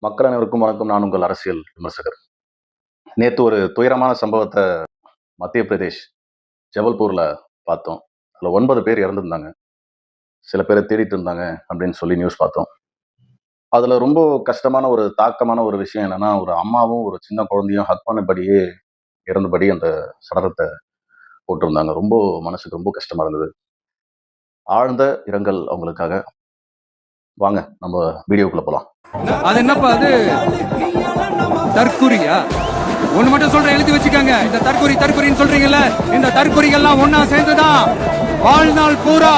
மக்கள் அனைவருக்கும் வணக்கம். நான் உங்கள் அரசியல் விமர்சகர். நேத்து ஒரு துயரமான சம்பவத்த மத்திய பிரதேஷ், ஜபல்பூர்ல பார்த்தோம். அதுல 9 பேர் இறந்திருந்தாங்க. சில பேர தேடிட்டு இருந்தாங்க அப்படின்னு சொல்லி நியூஸ் பார்த்தோம். அதுல ரொம்ப கஷ்டமான ஒரு தாக்கமான ஒரு விஷயம் என்னன்னா, ஒரு அம்மாவும், ஒரு சின்ன குழந்தையும் ஹக் பண்ணபடியே இறந்தபடி அந்த சடலத்த போட்டிருந்தாங்க. ரொம்ப மனசுக்கு ரொம்ப கஷ்டமா இருந்தது. ஆழ்ந்த இரங்கல் அவங்களுக்காக. வாங்க நம்ம வீடியோக்குள்ள போலாம். அது என்னப்பா அது தற்குறியா? ஒண்ணு மட்டும் சொல்றேன், எழுதி வச்சுக்கோங்க. இந்த தற்குறின்னு சொல்றீங்கல்ல, இந்த தற்குறிகள்லாம் ஒன்னா சேர்ந்துதான் வாழ்நாள் பூரா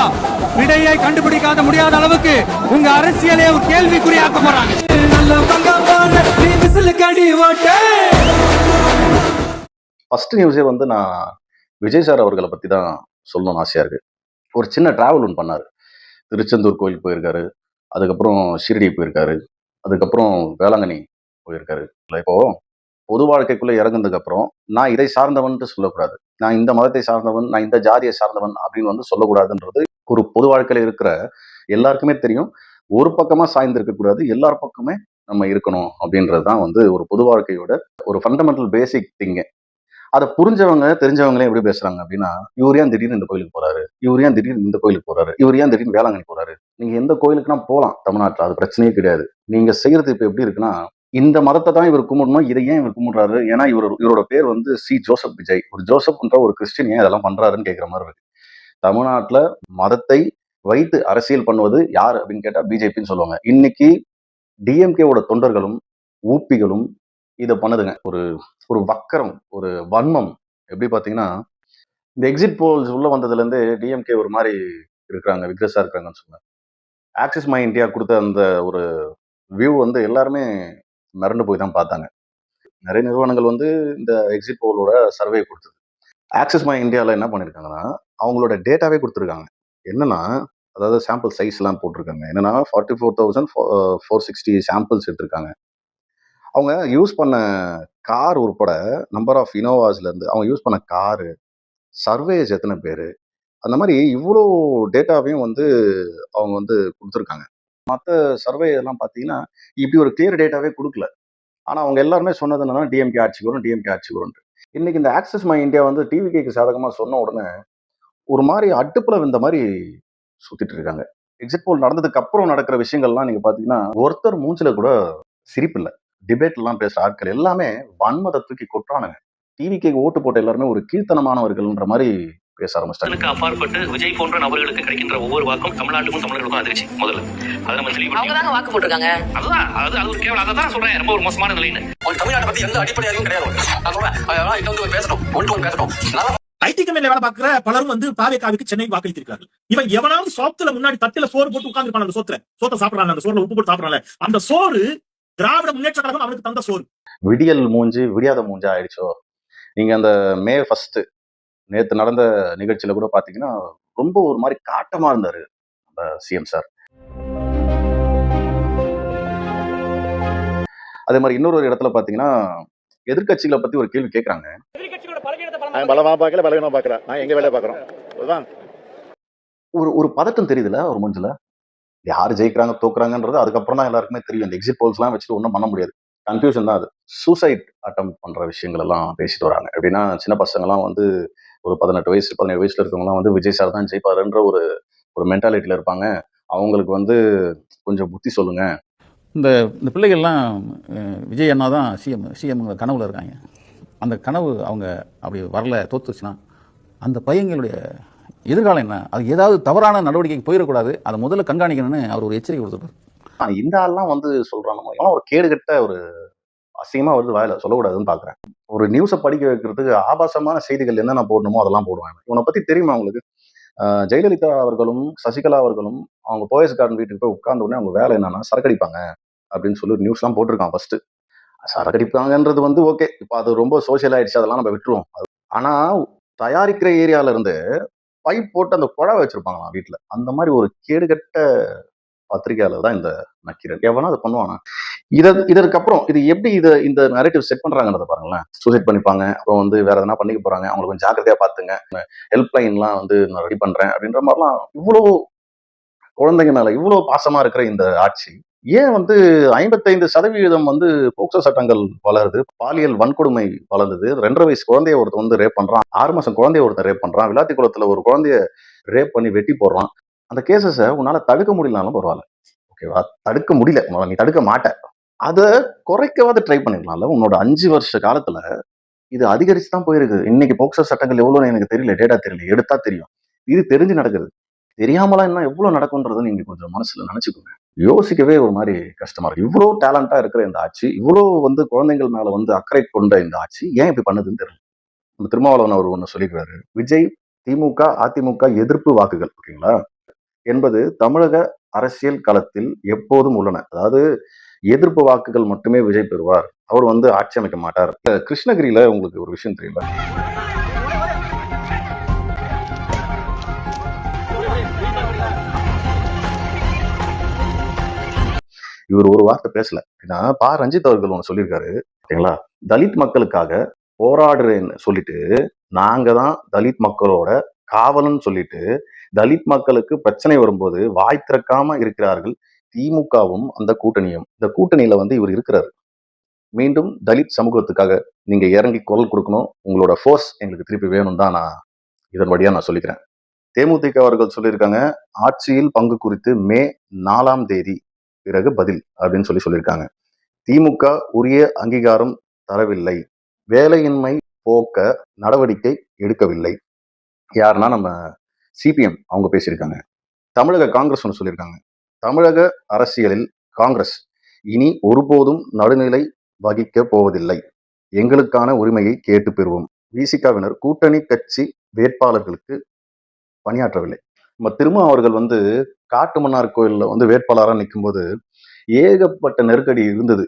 விடையை கண்டுபிடிக்காத முடியாத அளவுக்கு உங்க அரசியலே ஒரு கேள்விக்குறியாக்க போறாங்க. ஃபர்ஸ்ட் நியூஸே வந்து நான் விஜய் சார் அவர்களை பத்தி தான் சொல்லணும்னு ஆசையா இருக்கு. ஒரு சின்ன டிராவல் ஒன்று பண்ணாரு. திருச்செந்தூர் கோயில் போயிருக்காரு. அதுக்கப்புறம் ஷிரடி போயிருக்காரு. அதுக்கப்புறம் வேளாங்கண்ணி போயிருக்காரு. இப்போ பொது வாழ்க்கைக்குள்ள இறங்குனதுக்கு அப்புறம் நான் இதை சார்ந்தவன்ட்டு சொல்லக்கூடாது. நான் இந்த மதத்தை சார்ந்தவன், நான் இந்த ஜாதியை சார்ந்தவன் அப்படின்னு வந்து சொல்லக்கூடாதுன்றது ஒரு பொது வாழ்க்கையில இருக்கிற எல்லாருக்குமே தெரியும். ஒரு பக்கமா சாய்ந்து இருக்கக்கூடாது, எல்லார் பக்கமே நம்ம இருக்கணும் அப்படின்றது தான் வந்து ஒரு பொது வாழ்க்கையோட ஒரு ஃபண்டமெண்டல் பேசிக் திங். அதை புரிஞ்சவங்க தெரிஞ்சவங்களே எப்படி பேசுறாங்க அப்படின்னா, இவர் ஏன் திடீர்னு இந்த கோயிலுக்கு போறாரு, இவர் ஏன் திடீர்னு இந்த கோயிலுக்கு போறாரு, இவர் ஏன் திடீர்னு வேளாங்கண்ணி போறாரு. நீங்க எந்த கோயிலுக்குனா போகலாம் தமிழ்நாட்டில், அது பிரச்சனையே கிடையாது. நீங்க செய்யறது இப்ப எப்படி இருக்குன்னா, இந்த மதத்தை தான் இவர் கும்பிடணும், இதை ஏன் இவர் கும்பிடுறாரு, ஏன்னா இவரோட பேர் வந்து சி ஜோசப் விஜய், ஒரு ஜோசப்ன்ற ஒரு கிறிஸ்டின் ஏன் இதெல்லாம் பண்றாருன்னு கேட்கிற மாதிரி இருக்கு. தமிழ்நாட்டில் மதத்தை வைத்து அரசியல் பண்ணுவது யார் அப்படின்னு கேட்டா பிஜேபின்னு சொல்லுவாங்க. இன்னைக்கு டிஎம்கேவோட தொண்டர்களும் ஊப்பிகளும் இதை பண்ணுதுங்க. ஒரு ஒரு வக்கரம், ஒரு வன்மம். எப்படி பாத்தீங்கன்னா, இந்த எக்ஸிட் போல்ஸ் உள்ள வந்ததுல இருந்து டிஎம்கே ஒரு மாதிரி இருக்கிறாங்க, விக்ரஸா இருக்கிறாங்கன்னு சொன்னாங்க. ஆக்சிஸ் மை இந்தியா கொடுத்த அந்த ஒரு வியூ வந்து எல்லாருமே மிரண்டு போய் தான் பார்த்தாங்க. நிறைய நிறுவனங்கள் வந்து இந்த எக்ஸிட் போலோட சர்வே கொடுத்தது. ஆக்சிஸ் மை இந்தியாவில் என்ன பண்ணியிருக்காங்கன்னா, அவங்களோட டேட்டாவே கொடுத்துருக்காங்க. என்னன்னா, அதாவது சாம்பிள் சைஸ் எல்லாம் போட்டிருக்காங்க. என்னன்னா 44,460 சாம்பிள்ஸ் எடுத்திருக்காங்க. அவங்க யூஸ் பண்ண கார் உட்பட நம்பர் ஆஃப் இனோவாஸ்ல இருந்து அவங்க யூஸ் பண்ண காரு, சர்வேஸ் எத்தனை பேரு, அந்த மாதிரி இவ்வளோ டேட்டாவையும் வந்து அவங்க வந்து கொடுத்துருக்காங்க. மற்ற சர்வே எல்லாம் பார்த்தீங்கன்னா இப்படி ஒரு கிளியர் டேட்டாவே கொடுக்கல. ஆனா அவங்க எல்லாருமே சொன்னது என்னன்னா டிஎம்கே ஆட்சிக்கு வரும், டிஎம்கே ஆட்சிக்கு வரும். இன்னைக்கு இந்த ஆக்சஸ் மை இந்தியா வந்து டிவிகேக்கு சாதகமா சொன்ன உடனே ஒரு மாதிரி அடுப்புல வந்த மாதிரி சுத்திட்டு இருக்காங்க. எக்ஸிட் போல் நடந்ததுக்கு அப்புறம் நடக்கிற விஷயங்கள்லாம் நீங்க பாத்தீங்கன்னா ஒருத்தர் மூஞ்சில கூட சிரிப்பு இல்லை. டிபேட் எல்லாம் பேசுற ஆட்கள் எல்லாமே வன்மத்தை தூக்கி கொட்டுறானுங்க. டிவிக்கு ஓட்டு போட்ட எல்லாருமே ஒரு கீழ்த்தனமானவர்கள்ன்ற மாதிரி பேச ஆரம்பிச்சிட்டாங்க. அப்பாற்பட்டு விஜய் போன்ற நபர்களுக்கு கிடைக்கின்ற ஒவ்வொரு வாக்கும் தமிழ்நாட்டுக்கும் தமிழர்களுக்கும் அதிர்ச்சி. முதல்ல அதை நம்ம தெளிவுபடுத்தி வாக்கு போட்டிருக்காங்க. அதுதான் அது ஒரு கேவலம். அதான் சொல்றேன், ரொம்ப ஒரு மோசமான நிலைன்னு. தமிழ்நாட்டை பத்தி எந்த அடிப்படையாகவும் கிடையாது. நான் சொல்றேன், பேசணும் ஒன்று பேசணும். ஐடி கம்பெனில வேலை பார்க்கிற பலரும் வந்து பாவேகாவுக்கு சென்னை வாக்களித்திருக்கிறார்கள். இவன் எவனாவது சோத்துல முன்னாடி தட்டில சோறு போட்டு உட்கார்ந்து அந்த சோத்தை சாப்பிடறாங்க, அந்த சோறுல உப்பு போட்டு சாப்பிடறாங்க. அந்த சோறு திராவிட முன்னேற்ற கழகம் அவனுக்கு தந்த சோறு. விடியல் மூஞ்சி விடியாத மூஞ்சா ஆயிடுச்சோ. நீங்க அந்த மே 1 நேத்து நடந்த நிகழ்ச்சியில கூட பாத்தீங்கன்னா ரொம்ப ஒரு மாதிரி காட்டமா இருந்தாரு சிஎம் சார். அதே மாதிரி இன்னொரு இடத்துல பாத்தீங்கன்னா எதிர்கட்சிகளை பத்தி ஒரு கேள்வி கேட்கறாங்க. பலமா பாக்கல, பலவீனமா பாக்குறேன். நான் எங்க வேலையை பாக்குறோம். ஒரு பதட்டம் தெரியுதுல ஒரு மூஞ்சில. யாரு ஜெயிக்கிறாங்க தோக்குறாங்கன்றது அதுக்கப்புறம் தான் எல்லாருக்குமே தெரியும். இந்த எக்ஸிட் போல்ஸ் எல்லாம் வச்சுட்டு ஒன்றும் பண்ண முடியாது. கன்ஃபியூஷன் தான் அது. சூசைட் அட்டம் பண்ற விஷயங்கள் எல்லாம் பேசிட்டு வராங்க. எப்படின்னா சின்ன பசங்க எல்லாம் வந்து ஒரு 18 வயசு 17 வயசுல இருக்கவங்க எல்லாம் வந்து விஜய் சார் தான் ஜெயிப்பாருன்ற ஒரு மென்டாலிட்டியில இருப்பாங்க. அவங்களுக்கு வந்து கொஞ்சம் புத்தி சொல்லுங்க. இந்த பிள்ளைகள்லாம் விஜய் அண்ணா தான் சிஎம் கனவுல இருக்காங்க. அந்த கனவு அவங்க அப்படி வரல, தோத்துச்சுன்னா அந்த பையங்களுடைய எதிர்காலம் என்ன? அது ஏதாவது தவறான நடவடிக்கைக்கு போயிடக்கூடாது, அதை முதல்ல கண்காணிக்கணும்னு அவர் ஒரு எச்சரிக்கை கொடுத்துருப்பாரு. இந்த ஆள்லாம் வந்து சொல்றாங்க, ஒரு கேடுகட்ட ஒரு அசிங்கமா வருது வாயில, சொல்லக்கூடாதுன்னு பாக்குறேன். ஒரு நியூஸை படிக்க வைக்கிறதுக்கு ஆபாசமான செய்திகள் என்னென்ன போடணுமோ அதெல்லாம் போடுவாங்க. இவனை பத்தி தெரியுமா அவங்களுக்கு? ஜெயலலிதா அவர்களும் சசிகலா அவர்களும் அவங்க போயஸ் கார்டன் வீட்டுக்கு போய் உட்கார்ந்த உடனே அவங்க வேலை என்னன்னா சரக்கடிப்பாங்க அப்படின்னு சொல்லி நியூஸ் எல்லாம் போட்டிருக்கான். ஃபர்ஸ்ட் சரக்கடிப்பாங்கன்றது வந்து ஓகே, இப்போ அது ரொம்ப சோசியல் ஆயிடுச்சு, அதெல்லாம் நம்ம விட்டுருவோம். ஆனா தயாரிக்கிற ஏரியால இருந்து பைப் போட்டு அந்த குழா வச்சிருப்பாங்களாம் வீட்டுல. அந்த மாதிரி ஒரு கேடுகட்ட பத்திரிகையாளர் தான் இந்த நக்கீரன். எவனா அதை பண்ணுவானா? இதற்கப்புறம் இது எப்படி இந்த நரேட்டிவ் செட் பண்றாங்கன்றத பாருங்களேன். சூசைட் பண்ணிப்பாங்க, அப்புறம் வந்து வேற எதனா பண்ணிக்க போறாங்க, அவங்களுக்கு கொஞ்சம் ஜாக்கிரதையா பாத்துங்க, ஹெல்ப்லைன்லாம் வந்து நான் ரெடி பண்றேன் அப்படின்ற மாதிரிலாம். இவ்வளவு குழந்தைங்க மேல இவ்வளவு பாசமா இருக்கிற இந்த ஆட்சி ஏன் வந்து 55% வந்து போக்சோ சட்டங்கள் வளருது, பாலியல் வன்கொடுமை வளருது, 2.5 வயசு குழந்தைய ஒருத்தன் வந்து ரேப் பண்றான், 6 மாசம் குழந்தைய ஒருத்தன் ரேப் பண்றான், விளாத்திக்குளத்துல ஒரு குழந்தைய ரேப் பண்ணி வெட்டி போடுறான். அந்த கேசஸ உன்னால தடுக்க முடியலனாலும் பரவாயில்ல, ஓகேவா? தடுக்க முடியல, நீ தடுக்க மாட்ட, அத குறைக்கவாது ட்ரை பண்ணிக்கலாம்ல. உன்னோட 5 வருஷ காலத்துல இது அதிகரிச்சு தான் போயிருக்கு. இன்னைக்கு போக்சோ சட்டங்கள் எவ்வளவுன்னு எனக்கு தெரியல, டேட்டா தெரியல, எடுத்தா தெரியும். இது தெரிஞ்சு நடக்குது. தெரியாமலாம் இன்னும் எவ்வளவு நடக்கும்ன்றத நீங்க கொஞ்சம் மனசுல நினைச்சுக்கோங்க. யோசிக்கவே ஒரு மாதிரி கஷ்டமா இருக்கு. இவ்வளவு டேலண்டா இருக்கிற இந்த ஆட்சி, இவ்வளவு வந்து குழந்தைகள் மேல வந்து அக்கறை கொண்ட இந்த ஆட்சி ஏன் இப்படி பண்ணுதுன்னு தெரியல. நம்ம திருமாவளவன் அவர் ஒண்ணு சொல்லிக்கிறாரு, விஜய் திமுக அதிமுக எதிர்ப்பு வாக்குகள், ஓகேங்களா, என்பது தமிழக அரசியல் களத்தில் எப்போதும் உள்ளன. அதாவது எதிர்ப்பு வாக்குகள் மட்டுமே விஜய் பெறுவார், அவர் வந்து ஆட்சி அமைக்க மாட்டார். கிருஷ்ணகிரியில உங்களுக்கு ஒரு விஷயம் தெரியல, இவர் ஒரு வார்த்தை பேசல. ஏன்னா பா ரஞ்சித் அவர்கள் ஒண்ணு சொல்லியிருக்காரு, ஓகேங்களா, தலித் மக்களுக்காக போராடுறேன்னு சொல்லிட்டு, நாங்க தான் தலித் மக்களோட காவலன்னு சொல்லிட்டு, தலித் மக்களுக்கு பிரச்சனை வரும்போது வாய் திறக்காம இருக்கிறார்கள் திமுகவும் அந்த கூட்டணியும். இந்த கூட்டணியில வந்து இவர் இருக்கிறாரு. மீண்டும் தலித் சமூகத்துக்காக நீங்க இறங்கி குரல் கொடுக்கணும், உங்களோட ஃபோர்ஸ் எங்களுக்கு திருப்பி வேணும் தான் நான் இதன் வழியா நான் சொல்லிக்கிறேன். தேமுதிக அவர்கள் சொல்லியிருக்காங்க, ஆட்சியில் பங்கு குறித்து மே 4ஆம் தேதி பிறகு பதில் அப்படின்னு சொல்லியிருக்காங்க. திமுக உரிய அங்கீகாரம் தரவில்லை, வேலையின்மை போக்க நடவடிக்கை எடுக்கவில்லை. யாருன்னா நம்ம சிபிஎம் அவங்க பேசியிருக்காங்க. தமிழக காங்கிரஸ் ஒன்று சொல்லியிருக்காங்க, தமிழக அரசியலில் காங்கிரஸ் இனி ஒருபோதும் நடுநிலை வகிக்க போவதில்லை, எங்களுக்கான உரிமையை கேட்டு பெறுவோம். விசிகாவினர் கூட்டணி கட்சி வேட்பாளர்களுக்கு பணியாற்றவில்லை. நம்ம திருமா அவர்கள் வந்து காட்டுமன்னார் கோயில்ல வந்து வேட்பாளராக நிற்கும் போது ஏகப்பட்ட நெருக்கடி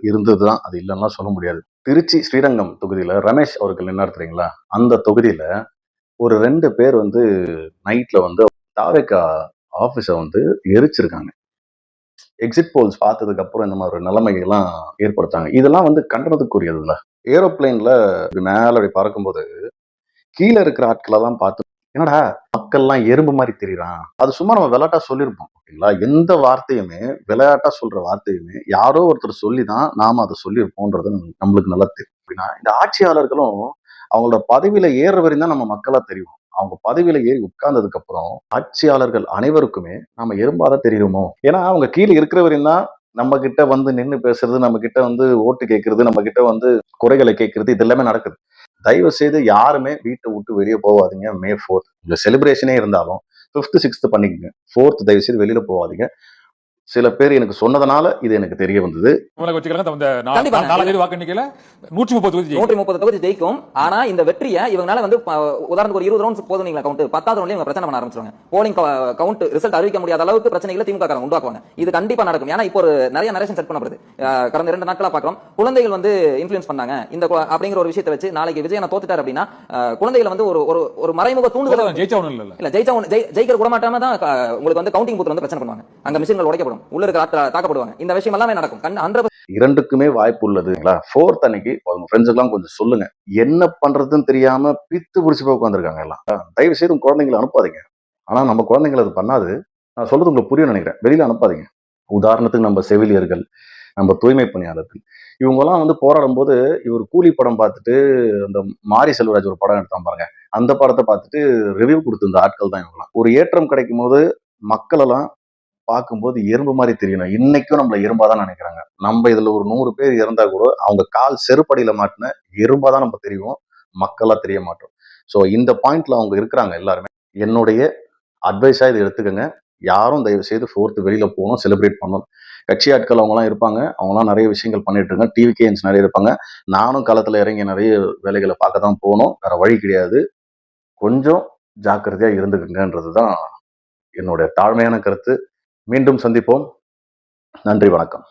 இருந்ததுதான், அது இல்லைன்னா சொல்ல முடியாது. திருச்சி ஸ்ரீரங்கம் தொகுதியில ரமேஷ் அவர்கள் என்ன தெரியுங்களா, அந்த தொகுதியில ஒரு 2 பேர் வந்து நைட்ல வந்து தாவேகா ஆபீஸ வந்து எரிச்சிருக்காங்க. எக்ஸிட் போல்ஸ் பார்த்ததுக்கு அப்புறம் இந்த மாதிரி ஒரு நிலைமைகள் எல்லாம் ஏற்படுத்தாங்க. இதெல்லாம் வந்து கண்டனத்துக்குரியதுல. ஏரோப்ளேன்ல மேல அப்படி பறக்கும்போது கீழே இருக்கிற ஆட்களை தான் பார்த்து, என்னடா மக்கள்லாம் எறும்பு மாதிரி தெரியுறான், அது சும்மா நம்ம விளையாட்டா சொல்லியிருப்போம், ஓகேங்களா. எந்த வார்த்தையுமே விளையாட்டா சொல்ற வார்த்தையுமே யாரோ ஒருத்தர் சொல்லி தான் நாம அதை சொல்லியிருப்போம்ன்றது நம்மளுக்கு நல்லா தெரியும். அப்படின்னா இந்த ஆட்சியாளர்களும் அவங்களோட பதவியில ஏற வரையும் தான் நம்ம மக்களா தெரியும். அவங்க பதவியில ஏறி உட்கார்ந்ததுக்கு அப்புறம் ஆட்சியாளர்கள் அனைவருக்குமே நாம எறும்பாதான் தெரியுமோ. ஏன்னா அவங்க கீழே இருக்கிற வரையும் தான் நம்ம கிட்ட வந்து நின்று பேசுறது, நம்ம கிட்ட வந்து ஓட்டு கேட்கறது, நம்ம கிட்ட வந்து குறைகளை கேட்கறது, இது எல்லாமே நடக்குது. தயவு செய்து யாருமே வீட்டை விட்டு வெளியே போகாதீங்க. மே 4th இந்த செலிப்ரேஷனே இருந்தாலும் 5th 6th பண்ணிக்கங்க. 4th தயவு செய்து வெளியில போகாதீங்க. சில பேர் எனக்கு சொன்னதுனால இது எனக்கு தெரிய வந்தது. கண்டிப்பா. 4 தேதி வாக்கு எண்ணிக்கையில 130 தொகுதி ஜெயிக்கும். ஆனா இந்த வெற்றியை இவங்களால வந்து உதாரணத்துக்கு ஒரு 20 ரவுண்ட்ஸ் போதும் கவுண்ட் 10th ரவுண்ட்ல இவங்க பிரச்சனை பண்ண ஆரம்பிச்சிருவாங்க. போலிங் கவுண்ட் ரிசல்ட் அறிவிக்க முடியாத அளவுக்கு பிரச்சனைகளை திமுக காரங்க உண்டாக்குவாங்க. இது கண்டிப்பா நடக்கும். ஏன்னா இப்போ ஒரு நிறைய நரேஷன் செட் பண்ணப்படுது. கடந்த 2 நாட்களா பாக்குறோம், குழந்தைகள் வந்து இன்ஃப்ளூயன்ஸ் பண்ணாங்க இந்த அப்படிங்கிற ஒரு விஷயத்தை வச்சு நாளைக்கு விஜய் தோத்துட்டார் அப்படின்னா குழந்தைகள் வந்து ஒரு மறைமுக தூண்டுதல் இல்ல ஜெயிக்கிற கூட மாட்டாம தான் உங்களுக்கு வந்து கவுண்டிங் பூத் வந்து பிரச்சனை பண்ணுவாங்க. அங்க மிஷின்கள் உடைக்கப்படும், உள்ள இருக்க தாக்கப்படுவாங்க. இந்த விஷயம் எல்லாமே நடக்கும். இரண்டுக்குமே வாய்ப்பு உள்ளது. 4th அன்னைக்கு உங்க ஃப்ரெண்ட்ஸுக்கெல்லாம் கொஞ்சம் சொல்லுங்க, என்ன பண்றதுன்னு தெரியாம பித்து பிடிச்சு போய் உட்காந்துருக்காங்க எல்லாம். தயவு செய்து உங்க குழந்தைங்களை அனுப்பாதீங்க. ஆனா நம்ம குழந்தைங்களை அது பண்ணாது. நான் சொல்றது உங்களுக்கு புரியும் நினைக்கிறேன். வெளியில அனுப்பாதீங்க. உதாரணத்துக்கு நம்ம செவிலியர்கள், நம்ம தூய்மை பணியாளர்கள், இவங்க எல்லாம் வந்து போராடும் போது இவர் கூலி படம் பார்த்துட்டு அந்த மாரி செல்வராஜ் ஒரு படம் எடுத்தான் பாருங்க, அந்த படத்தை பார்த்துட்டு ரிவ்யூ கொடுத்திருந்த ஆட்கள் தான் இவங்கலாம். ஒரு ஏற்றம் கிடைக்கும் போது மக்கள் எல்லாம் பார்க்கும்போது எறும்பு மாதிரி தெரியணும். இன்னைக்கும் நம்மள எறும்பா தான் நினைக்கிறாங்க. நம்ம இதுல ஒரு 100 பேர் இறந்தா கூட அவங்க கால் செருப்படியில மாட்டின எறும்பா தான் நம்ம தெரியும், மக்களா தெரிய மாட்டோம். ஸோ இந்த பாயிண்ட்ல அவங்க இருக்கிறாங்க எல்லாருமே. என்னுடைய அட்வைஸா இதை எடுத்துக்கோங்க. யாரும் தயவு செய்து 4th வெளியில போகணும், செலிப்ரேட் பண்ணணும். கட்சி ஆட்கள் அவங்கலாம் இருப்பாங்க, அவங்கலாம் நிறைய விஷயங்கள் பண்ணிட்டு இருக்காங்க. டிவிகேன்ஸ் நிறைய இருப்பாங்க. நானும் களத்துல இறங்கி நிறைய வேலைகளை பார்க்க தான் போகணும், வேற வழி கிடையாது. கொஞ்சம் ஜாக்கிரதையா இருந்துக்குங்கன்றதுதான் என்னோட தாழ்மையான கருத்து. மீண்டும் சந்திப்போம். நன்றி, வணக்கம்.